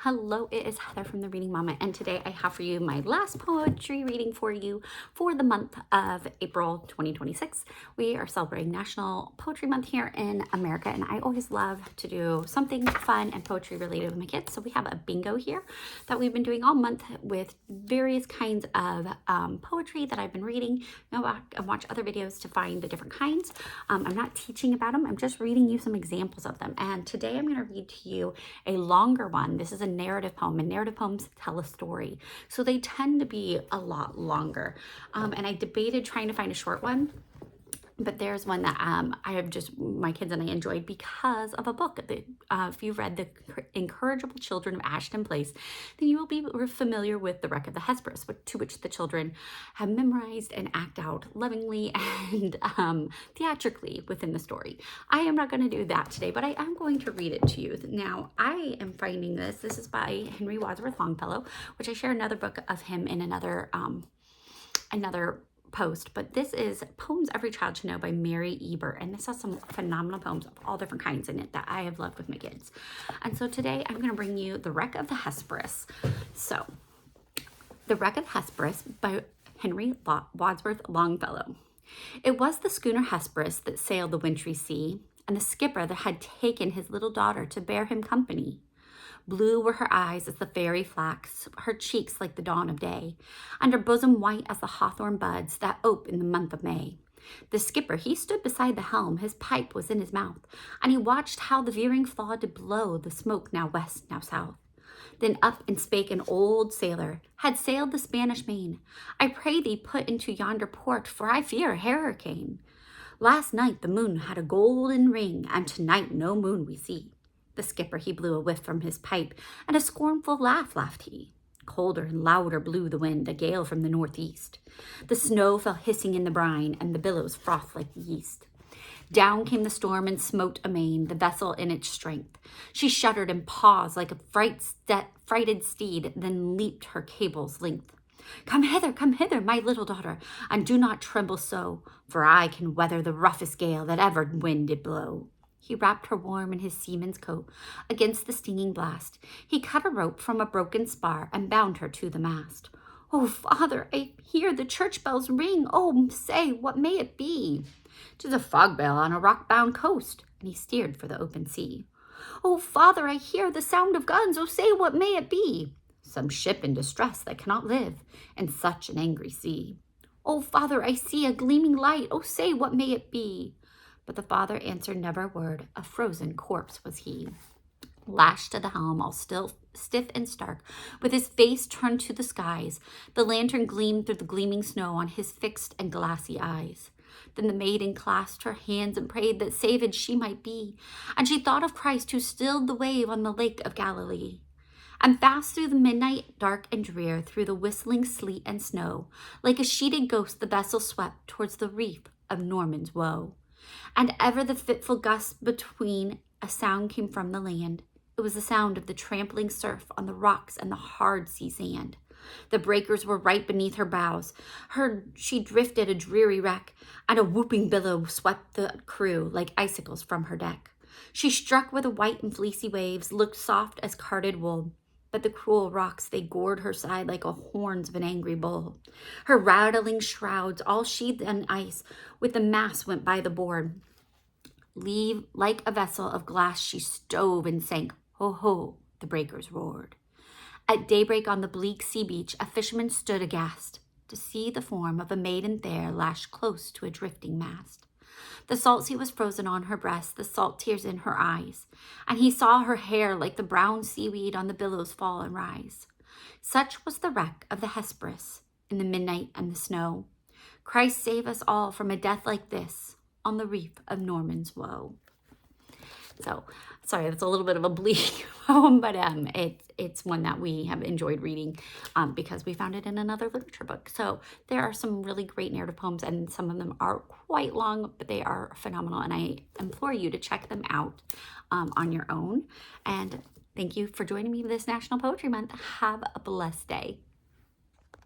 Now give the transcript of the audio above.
Hello, it is Heather from the Reading Mama, and today I have for you my last poetry reading for you for the month of April 2026. We are celebrating National Poetry Month here in America, and I always love to do something fun and poetry related with my kids. So we have a bingo here that we've been doing all month with various kinds of poetry that I've been reading. Go back and watch other videos to find the different kinds. I'm not teaching about them, I'm just reading you some examples of them. And today I'm going to read to you a longer one. This is a narrative poem, and narrative poems tell a story, so they tend to be a lot longer. And I debated trying to find a short one, but there's one that I have just, my kids and I enjoyed because of a book. If you've read The Incorrigible Children of Ashton Place, then you will be familiar with The Wreck of the Hesperus, to which the children have memorized and act out lovingly and theatrically within the story. I am not going to do that today, but I am going to read it to you. Now, I am finding this is by Henry Wadsworth Longfellow, which I share another book of him in another post, but this is Poems Every Child Should Know by Mary Ebert, and this has some phenomenal poems of all different kinds in it that I have loved with my kids. And so today I'm going to bring you The Wreck of the Hesperus. So, The Wreck of Hesperus by Henry Wadsworth Longfellow. It was the schooner Hesperus that sailed the wintry sea, and the skipper that had taken his little daughter to bear him company. Blue were her eyes as the fairy flax, her cheeks like the dawn of day, and her bosom white as the hawthorn buds that ope in the month of May. The skipper, he stood beside the helm, his pipe was in his mouth, and he watched how the veering flaw did blow the smoke now west, now south. Then up and spake an old sailor, had sailed the Spanish main. I pray thee put into yonder port, for I fear a hurricane. Last night the moon had a golden ring, and tonight no moon we see. The skipper, he blew a whiff from his pipe, and a scornful laugh laughed he. Colder and louder blew the wind, a gale from the northeast. The snow fell hissing in the brine, and the billows frothed like yeast. Down came the storm and smote amain the vessel in its strength. She shuddered and paused like a frighted steed, then leaped her cable's length. Come hither, my little daughter, and do not tremble so, for I can weather the roughest gale that ever wind did blow. He wrapped her warm in his seaman's coat against the stinging blast. He cut a rope from a broken spar and bound her to the mast. Oh, father, I hear the church bells ring. Oh, say, what may it be? 'Tis a fog bell on a rock-bound coast, and he steered for the open sea. Oh, father, I hear the sound of guns. Oh, say, what may it be? Some ship in distress that cannot live in such an angry sea. Oh, father, I see a gleaming light. Oh, say, what may it be? But the father answered never a word, a frozen corpse was he. Lashed to the helm, all still, stiff and stark, with his face turned to the skies, the lantern gleamed through the gleaming snow on his fixed and glassy eyes. Then the maiden clasped her hands and prayed that saved she might be, and she thought of Christ who stilled the wave on the lake of Galilee. And fast through the midnight dark and drear, through the whistling sleet and snow, like a sheeted ghost the vessel swept towards the reef of Norman's woe. And ever the fitful gusts between, a sound came from the land. It was the sound of the trampling surf on the rocks and the hard sea sand. The breakers were right beneath her bows. She drifted a dreary wreck, and a whooping billow swept the crew like icicles from her deck. She struck where the white and fleecy waves looked soft as carded wool, but the cruel rocks, they gored her side like the horns of an angry bull. Her rattling shrouds, all sheathed in ice, with the mast went by the board. Like a vessel of glass she stove and sank. Ho, ho, the breakers roared. At daybreak on the bleak sea beach, a fisherman stood aghast to see the form of a maiden there lashed close to a drifting mast. The salt sea was frozen on her breast, the salt tears in her eyes, and he saw her hair like the brown seaweed on the billows fall and rise. Such was the wreck of the Hesperus in the midnight and the snow. Christ save us all from a death like this on the reef of Norman's woe. So, sorry, that's a little bit of a bleak poem, but it's one that we have enjoyed reading because we found it in another literature book. So there are some really great narrative poems, and some of them are quite long, but they are phenomenal, and I implore you to check them out on your own. And thank you for joining me this National Poetry Month. Have a blessed day.